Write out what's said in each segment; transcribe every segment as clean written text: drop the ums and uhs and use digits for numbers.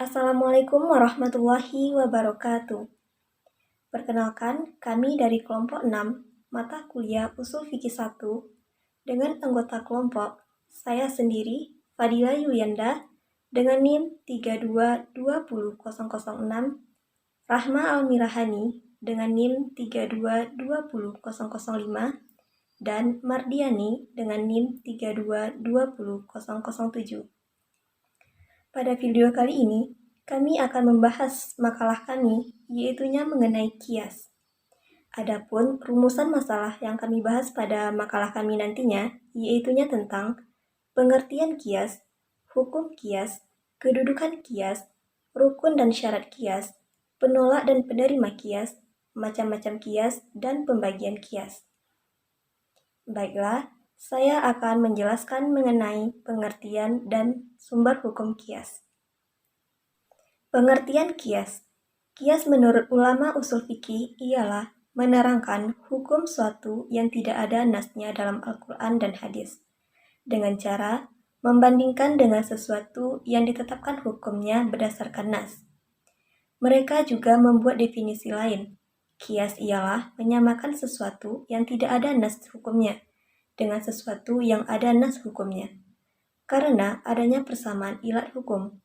Assalamualaikum warahmatullahi wabarakatuh. Perkenalkan, kami dari kelompok 6, mata kuliah Ushul Fikih 1, dengan anggota kelompok, saya sendiri, Fadila Yulianda, dengan NIM 32200006, Rahma Almirahani, dengan NIM 32200005, dan Mardiani, dengan NIM 32200007. Pada video kali ini, kami akan membahas makalah kami, yaitunya mengenai kias. Adapun rumusan masalah yang kami bahas pada makalah kami nantinya, yaitunya tentang pengertian kias, hukum kias, kedudukan kias, rukun dan syarat kias, penolak dan penerima kias, macam-macam kias, dan pembagian kias. Baiklah, saya akan menjelaskan mengenai pengertian dan sumber hukum kias. Pengertian kias. Kias menurut ulama usul fikih ialah menerangkan hukum suatu yang tidak ada nasnya dalam Al-Quran dan hadis, dengan cara membandingkan dengan sesuatu yang ditetapkan hukumnya berdasarkan nas. Mereka juga membuat definisi lain. Kias ialah menyamakan sesuatu yang tidak ada nas hukumnya dengan sesuatu yang ada nas hukumnya, karena adanya persamaan ilat hukum.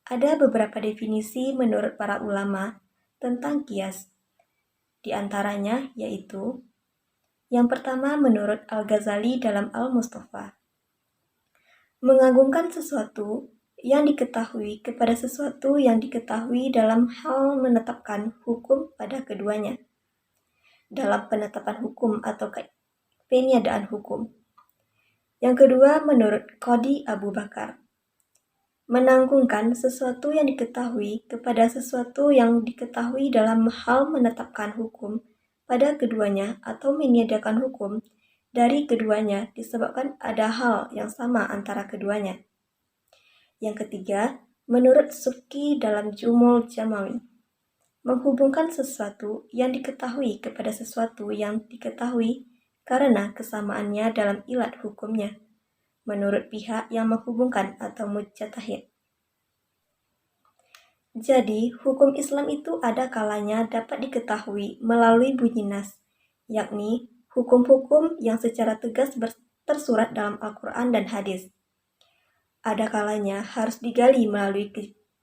Ada beberapa definisi menurut para ulama tentang kias. Di antaranya yaitu, yang pertama menurut Al-Ghazali dalam Al-Mustafa, mengagungkan sesuatu yang diketahui kepada sesuatu yang diketahui dalam hal menetapkan hukum pada keduanya, dalam penetapan hukum atau peniadaan hukum. Yang kedua menurut Qadhi Abu Bakar, menanggungkan sesuatu yang diketahui kepada sesuatu yang diketahui dalam hal menetapkan hukum pada keduanya atau meniadakan hukum dari keduanya disebabkan ada hal yang sama antara keduanya. Yang ketiga, menurut Subki dalam Jumul Jamawi, menghubungkan sesuatu yang diketahui kepada sesuatu yang diketahui karena kesamaannya dalam ilat hukumnya, menurut pihak yang menghubungkan atau mujtahid. Jadi, hukum Islam itu ada kalanya dapat diketahui melalui bunyi nas, yakni hukum-hukum yang secara tegas tersurat dalam Al-Quran dan hadis. Ada kalanya harus digali melalui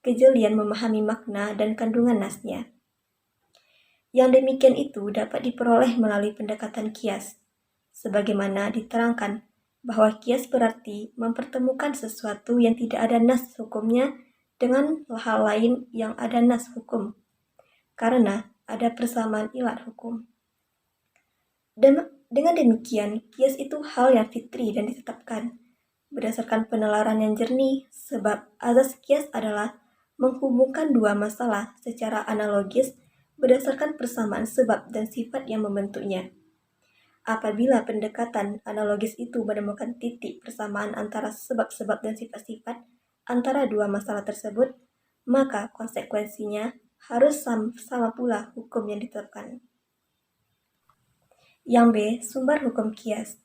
kejelian memahami makna dan kandungan nasnya. Yang demikian itu dapat diperoleh melalui pendekatan kias, sebagaimana diterangkan bahwa kias berarti mempertemukan sesuatu yang tidak ada nas hukumnya dengan hal lain yang ada nas hukum, karena ada persamaan ilat hukum. Dengan demikian, kias itu hal yang fitri dan ditetapkan berdasarkan penalaran yang jernih, sebab azas kias adalah menghubungkan dua masalah secara analogis berdasarkan persamaan sebab dan sifat yang membentuknya. Apabila pendekatan analogis itu menemukan titik persamaan antara sebab-sebab dan sifat-sifat antara dua masalah tersebut, maka konsekuensinya harus sama pula hukum yang ditetapkan. Yang B. Sumber hukum kias.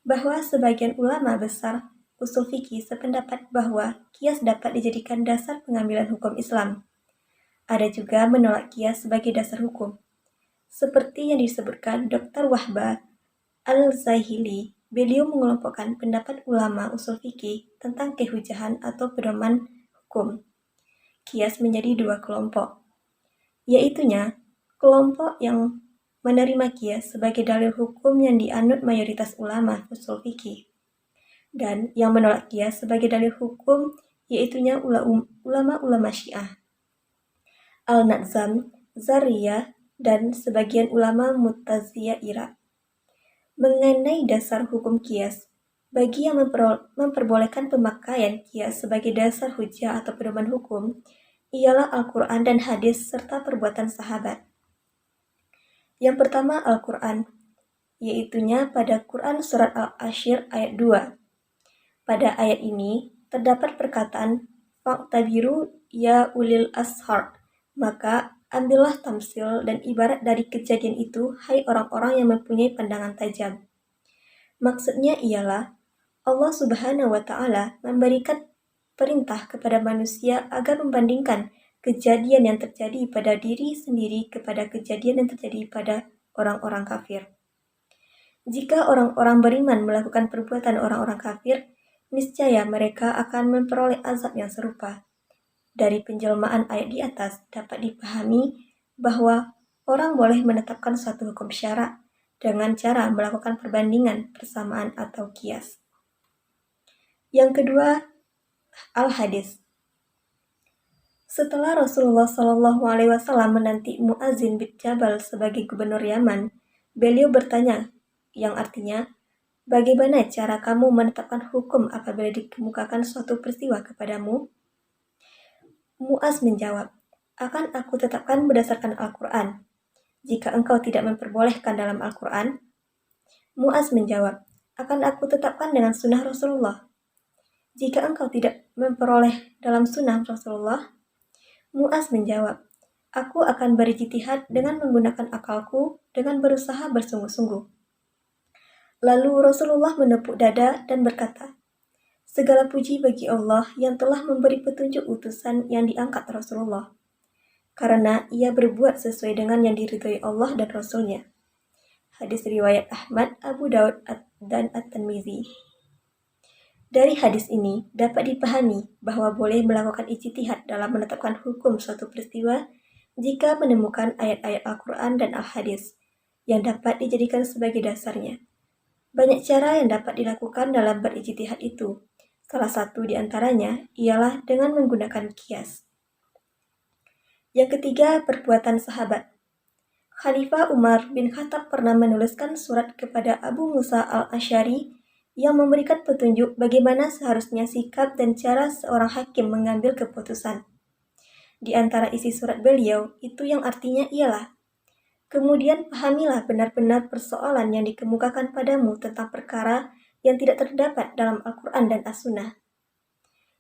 Bahwa sebagian ulama besar usul fikih sependapat bahwa kias dapat dijadikan dasar pengambilan hukum Islam. Ada juga menolak kias sebagai dasar hukum, seperti yang disebutkan Dr. Wahbah Al-Zahili. Beliau mengelompokkan pendapat ulama usul fikih tentang kehujahan atau pedoman hukum kias menjadi dua kelompok, yaitunya kelompok yang menerima kias sebagai dalil hukum yang dianut mayoritas ulama usul fikih, dan yang menolak kias sebagai dalil hukum, yaitunya ulama-ulama Syiah, Al-Nadzam, Zariyah, dan sebagian ulama Mu'tazilah. Mengenai dasar hukum kias, bagi yang memperbolehkan pemakaian kias sebagai dasar hujah atau pedoman hukum, ialah Al-Quran dan hadis serta perbuatan sahabat. Yang pertama Al-Quran, yaitunya pada Quran Surat Al-Ashir ayat 2. Pada ayat ini terdapat perkataan Fa'tabiru ya ulil ashar, maka ambillah tamsil dan ibarat dari kejadian itu, hai orang-orang yang mempunyai pandangan tajam. Maksudnya ialah Allah Subhanahu wa Ta'ala memberikan perintah kepada manusia agar membandingkan kejadian yang terjadi pada diri sendiri kepada kejadian yang terjadi pada orang-orang kafir. Jika orang-orang beriman melakukan perbuatan orang-orang kafir, niscaya mereka akan memperoleh azab yang serupa. Dari penjelmaan ayat di atas dapat dipahami bahwa orang boleh menetapkan suatu hukum syara dengan cara melakukan perbandingan, persamaan, atau kias. Yang kedua, al-hadis. Setelah Rasulullah SAW menanti Mu'adzin bin Jabal sebagai gubernur Yaman, beliau bertanya, yang artinya, bagaimana cara kamu menetapkan hukum apabila dikemukakan suatu peristiwa kepadamu? Mu'az menjawab, akan aku tetapkan berdasarkan Al-Quran. Jika engkau tidak memperbolehkan dalam Al-Quran, Mu'az menjawab, akan aku tetapkan dengan sunnah Rasulullah. Jika engkau tidak memperoleh dalam sunnah Rasulullah, Mu'az menjawab, aku akan berijtihad dengan menggunakan akalku dengan berusaha bersungguh-sungguh. Lalu Rasulullah menepuk dada dan berkata, segala puji bagi Allah yang telah memberi petunjuk utusan yang diangkat Rasulullah, karena ia berbuat sesuai dengan yang diridhoi Allah dan Rasulnya. Hadis riwayat Ahmad, Abu Daud, dan At-Tirmizi. Dari hadis ini dapat dipahami bahwa boleh melakukan ijtihad dalam menetapkan hukum suatu peristiwa jika menemukan ayat-ayat Al-Quran dan Al-Hadis yang dapat dijadikan sebagai dasarnya. Banyak cara yang dapat dilakukan dalam berijtihad itu. Salah satu di antaranya ialah dengan menggunakan kias. Yang ketiga, perbuatan sahabat. Khalifah Umar bin Khattab pernah menuliskan surat kepada Abu Musa al-Asy'ari yang memberikan petunjuk bagaimana seharusnya sikap dan cara seorang hakim mengambil keputusan. Di antara isi surat beliau, itu yang artinya ialah, kemudian pahamilah benar-benar persoalan yang dikemukakan padamu tentang perkara yang tidak terdapat dalam Al-Quran dan As-Sunnah.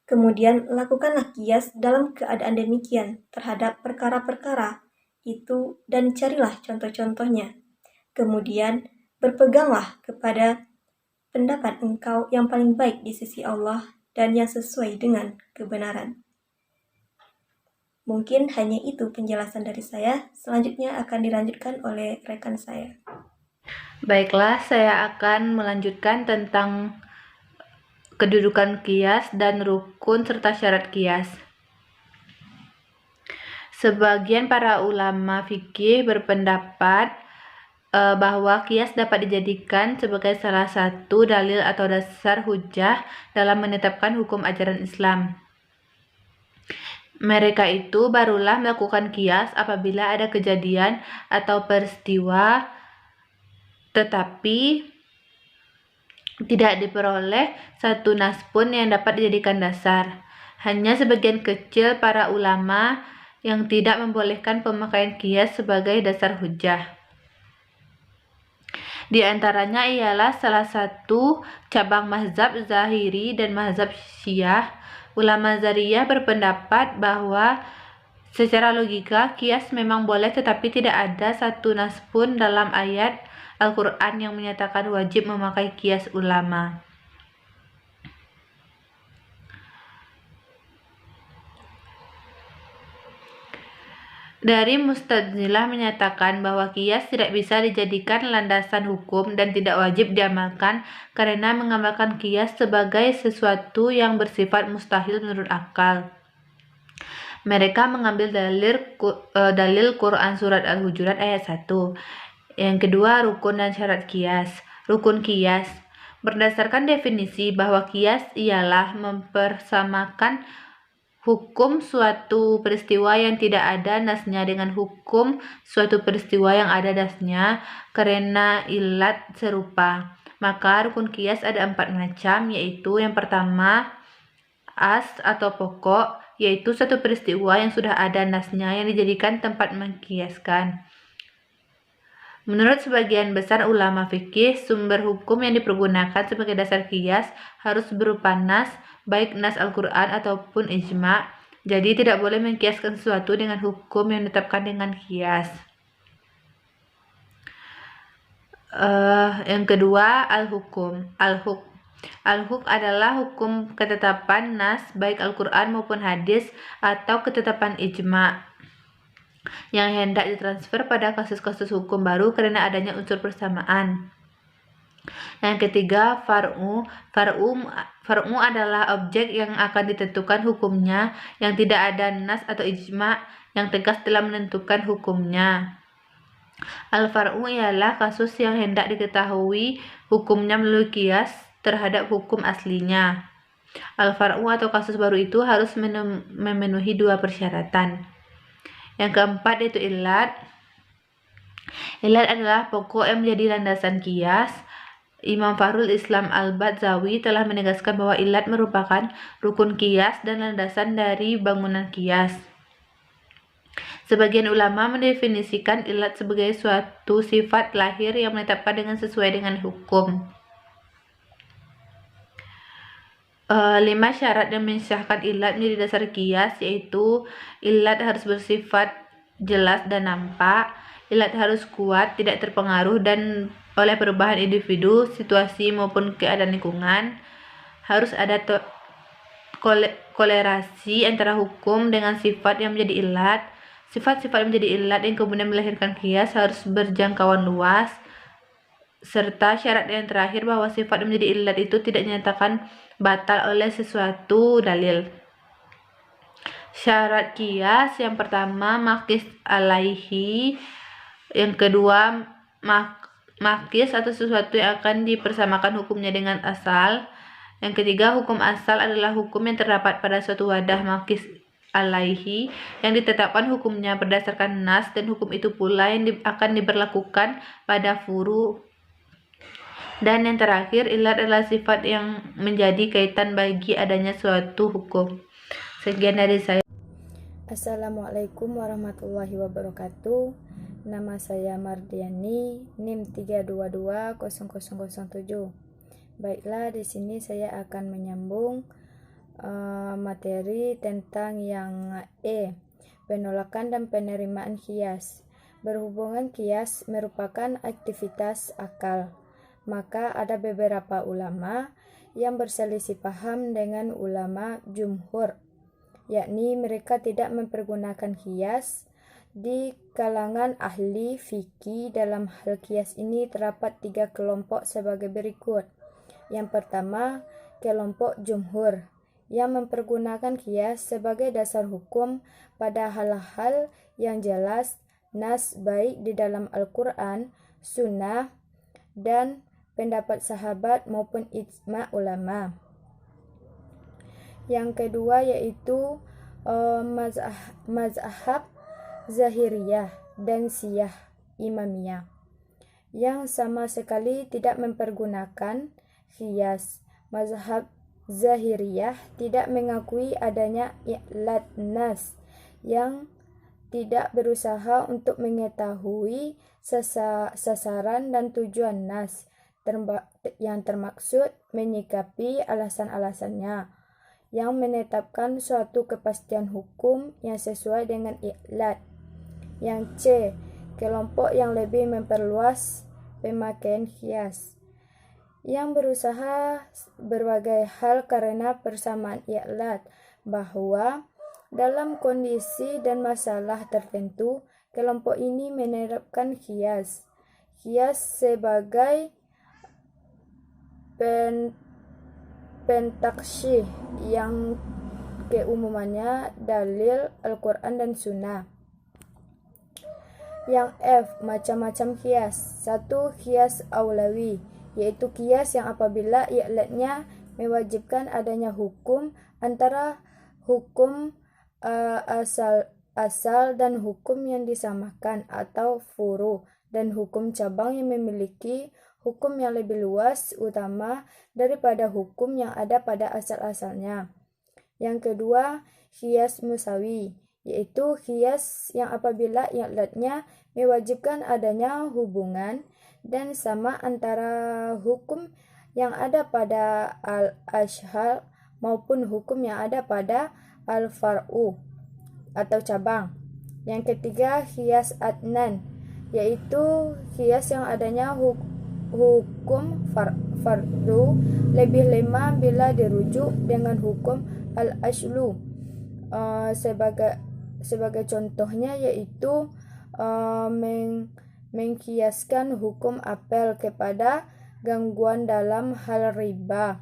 Kemudian lakukanlah kias dalam keadaan demikian terhadap perkara-perkara itu dan carilah contoh-contohnya. Kemudian berpeganglah kepada pendapat engkau yang paling baik di sisi Allah dan yang sesuai dengan kebenaran. Mungkin hanya itu penjelasan dari saya. Selanjutnya akan dilanjutkan oleh rekan saya. Baiklah, saya akan melanjutkan tentang kedudukan kias dan rukun serta syarat kias. Sebagian para ulama fikih berpendapat bahwa kias dapat dijadikan sebagai salah satu dalil atau dasar hujah dalam menetapkan hukum ajaran Islam. Mereka itu barulah melakukan kias apabila ada kejadian atau peristiwa tetapi tidak diperoleh satu nas pun yang dapat dijadikan dasar. Hanya sebagian kecil para ulama yang tidak membolehkan pemakaian kias sebagai dasar hujah. Di antaranya ialah salah satu cabang mazhab Zahiri dan mazhab Syiah. Ulama Zahiriyah berpendapat bahwa secara logika kias memang boleh tetapi tidak ada satu nas pun dalam ayat Al-Quran yang menyatakan wajib memakai kias ulama. Dari Mu'tazilah menyatakan bahwa kias tidak bisa dijadikan landasan hukum dan tidak wajib diamalkan karena mengamalkan kias sebagai sesuatu yang bersifat mustahil menurut akal. Mereka mengambil dalil Quran surat Al-Hujurat ayat 1. Yang kedua, rukun dan syarat kias. Rukun kias. Berdasarkan definisi bahwa kias ialah mempersamakan hukum suatu peristiwa yang tidak ada nasnya dengan hukum suatu peristiwa yang ada nasnya karena ilat serupa. Maka rukun kias ada 4 macam, yaitu yang pertama as atau pokok, yaitu suatu peristiwa yang sudah ada nasnya yang dijadikan tempat mengkiaskan. Menurut sebagian besar ulama fikih, sumber hukum yang dipergunakan sebagai dasar kias harus berupa nas, baik nas Al-Quran ataupun ijma'. Jadi tidak boleh mengkiaskan sesuatu dengan hukum yang ditetapkan dengan kias. Yang kedua, al-hukum. Al-hukm adalah hukum ketetapan nas baik Al-Quran maupun hadis atau ketetapan ijma yang hendak ditransfer pada kasus-kasus hukum baru karena adanya unsur persamaan. Yang ketiga, far'u. Far'u adalah objek yang akan ditentukan hukumnya yang tidak ada nas atau ijma yang tegas dalam menentukan hukumnya. Al-far'u ialah kasus yang hendak diketahui hukumnya melalui kias terhadap hukum aslinya. Al-far'u atau kasus baru itu harus memenuhi dua persyaratan. Yang keempat yaitu ilat. Ilat adalah pokok yang menjadi landasan kias. Imam Fakhrul Islam Al-Badzawi telah menegaskan bahwa ilat merupakan rukun kias dan landasan dari bangunan kias. Sebagian ulama mendefinisikan ilat sebagai suatu sifat lahir yang menetapkan dengan sesuai dengan hukum. 5 syarat yang mensyahkan ilat menjadi dasar kias, yaitu ilat harus bersifat jelas dan nampak, ilat harus kuat, tidak terpengaruh dan oleh perubahan individu, situasi maupun keadaan lingkungan, harus ada kolerasi antara hukum dengan sifat yang menjadi ilat. Sifat-sifat yang menjadi ilat yang kemudian melahirkan kias harus berjangkauan luas, serta syarat yang terakhir bahwa sifat yang menjadi ilat itu tidak dinyatakan batal oleh sesuatu dalil. Syarat kias yang pertama makis alaihi, yang kedua makis atau sesuatu yang akan dipersamakan hukumnya dengan asal. Yang ketiga, hukum asal adalah hukum yang terdapat pada suatu wadah makis alaihi yang ditetapkan hukumnya berdasarkan nas, dan hukum itu pula yang akan diberlakukan pada furu. Dan yang terakhir, ilat adalah sifat yang menjadi kaitan bagi adanya suatu hukum. Sekian dari saya. Assalamualaikum warahmatullahi wabarakatuh. Nama saya Mardiani, NIM 3220007. Baiklah, di sini saya akan menyambung materi tentang yang penolakan dan penerimaan kias. Berhubungan kias merupakan aktivitas akal, maka ada beberapa ulama yang berselisih paham dengan ulama jumhur, yakni mereka tidak mempergunakan kias. Di kalangan ahli fikih dalam hal kias ini terdapat 3 kelompok sebagai berikut. Yang pertama, kelompok jumhur yang mempergunakan kias sebagai dasar hukum pada hal-hal yang jelas nas baik di dalam Al-Quran, Sunnah, dan pendapat sahabat maupun ijma ulama. Yang kedua yaitu mazhab Zahiriyah dan Syiah Imamiyah yang sama sekali tidak mempergunakan qiyas. Mazhab Zahiriyah tidak mengakui adanya i'lat nas yang tidak berusaha untuk mengetahui sasaran dan tujuan nas yang termaksud, menyikapi alasan-alasannya, yang menetapkan suatu kepastian hukum yang sesuai dengan i'lat. Yang C, kelompok yang lebih memperluas pemakaian qiyas, yang berusaha berbagai hal karena persamaan i'lat, bahwa dalam kondisi dan masalah tertentu kelompok ini menerapkan qiyas sebagai pentaksih yang keumumannya dalil Al-Quran dan Sunnah. Yang F, macam-macam qiyas. 1. Qiyas aulawi, yaitu qiyas yang apabila i'latnya mewajibkan adanya hukum antara hukum asal dan hukum yang disamakan atau furu, dan hukum cabang yang memiliki hukum yang lebih luas utama daripada hukum yang ada pada asal-asalnya. Yang kedua, qiyas musawi, yaitu qiyas yang apabila i'latnya mewajibkan adanya hubungan dan sama antara hukum yang ada pada al-ashhal maupun hukum yang ada pada al-far'u atau cabang. Yang ketiga, qiyas adnan, yaitu qiyas yang adanya hukum fardu lebih lemah bila dirujuk dengan hukum al-aslu. Sebagai contohnya yaitu mengkiaskan hukum apel kepada gangguan dalam hal riba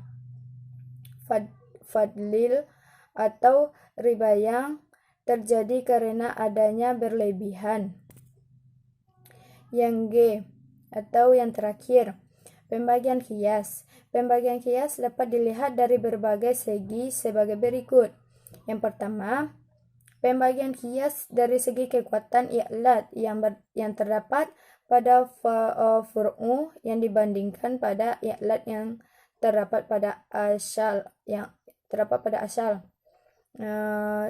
fadlil atau riba yang terjadi karena adanya berlebihan. Yang G atau yang terakhir, pembagian kias. Pembagian kias dapat dilihat dari berbagai segi sebagai berikut. Yang pertama, pembagian kias dari segi kekuatan i'lat yang terdapat pada fur'u yang dibandingkan pada i'lat yang terdapat pada asal.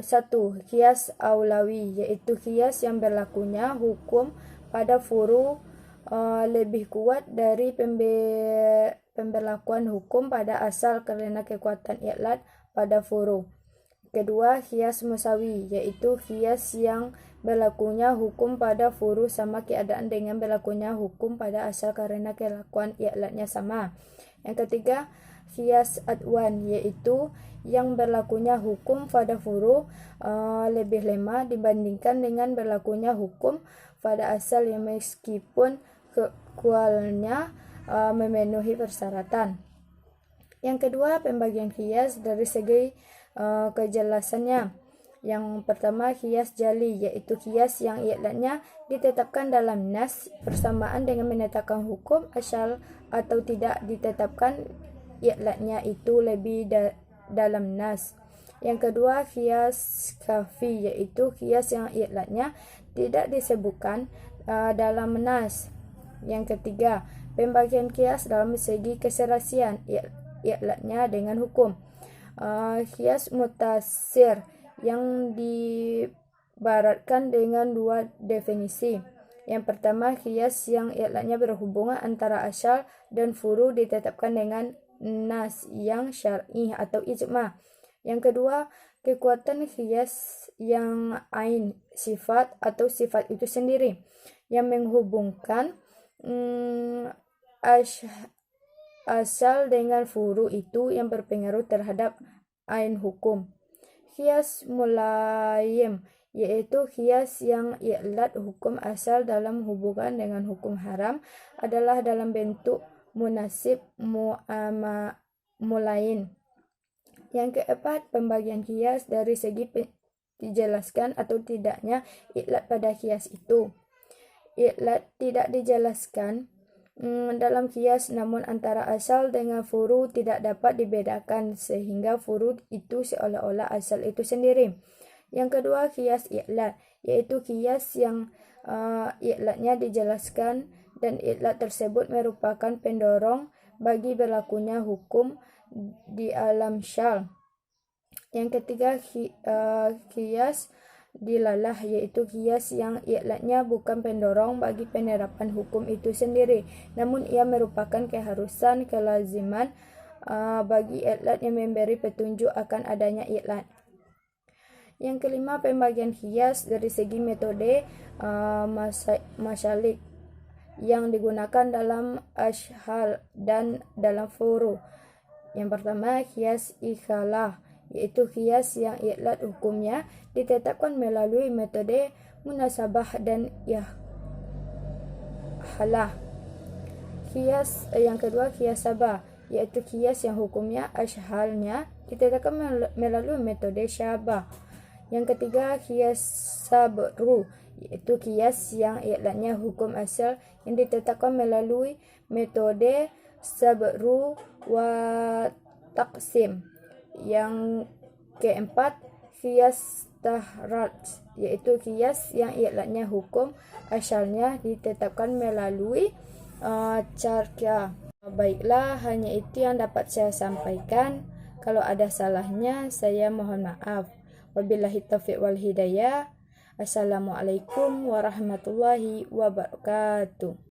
Satu, kias aulawi, yaitu kias yang berlakunya hukum pada furu lebih kuat dari pemberlakuan hukum pada asal karena kekuatan i'lat pada furu. Kedua, kias musawi, yaitu kias yang berlakunya hukum pada furu sama keadaan dengan berlakunya hukum pada asal karena kelakuan i'latnya sama. Yang ketiga, kias adwan, yaitu yang berlakunya hukum pada furu lebih lemah dibandingkan dengan berlakunya hukum pada asal yang meskipun kualnya memenuhi persyaratan. Yang kedua, pembagian kias dari segi kejelasannya. Yang pertama, kias jali, yaitu kias yang i'latnya ditetapkan dalam nas bersamaan dengan menetapkan hukum asal atau tidak ditetapkan i'latnya itu lebih dalam nas. Yang kedua, kias kafi, yaitu kias yang i'latnya tidak disebutkan dalam nas. Yang ketiga, pembagian kias dalam segi keserasian i'latnya dengan hukum. Kias mutasir yang dibaratkan dengan dua definisi. Yang pertama, kias yang i'latnya berhubungan antara asal dan furu ditetapkan dengan nas yang syar'i atau ijma'. Yang kedua, kekuatan kias yang ain, sifat atau sifat itu sendiri yang menghubungkan asal dengan furu itu yang berpengaruh terhadap ain hukum. Kias mulayim, yaitu kias yang i'lat hukum asal dalam hubungan dengan hukum haram adalah dalam bentuk munasib mulain. Yang keempat, pembagian kias dari segi dijelaskan atau tidaknya i'lat pada kias itu. I'lat tidak dijelaskan dalam kias, namun antara asal dengan furu tidak dapat dibedakan sehingga furu itu seolah-olah asal itu sendiri. Yang kedua, kias i'lat, yaitu kias yang i'latnya dijelaskan dan i'lat tersebut merupakan pendorong bagi berlakunya hukum di alam syar'. Yang ketiga, kias dilalah, yaitu kias yang i'latnya bukan pendorong bagi penerapan hukum itu sendiri, namun ia merupakan keharusan kelaziman bagi i'lat yang memberi petunjuk akan adanya i'lat. Yang kelima, pembagian kias dari segi metode masyalik yang digunakan dalam ashhal dan dalam furu. Yang pertama, kias ikhalah, yaitu kias yang i'lat hukumnya ditetapkan melalui metode munasabah dan ihhalah. Kias yang kedua, kias sabah, yaitu kias yang hukumnya ashhalnya ditetapkan melalui metode syabah. Yang ketiga, kias sabru, yaitu kias yang i'latnya hukum asal yang ditetapkan melalui metode sabru wa taqsim. Yang keempat, kias tahrat, yaitu kias yang i'latnya hukum asalnya ditetapkan melalui carqa. Baiklah, hanya itu yang dapat saya sampaikan. Kalau ada salahnya, saya mohon maaf. Wabillahi taufiq wal hidayah. Assalamualaikum warahmatullahi wabarakatuh.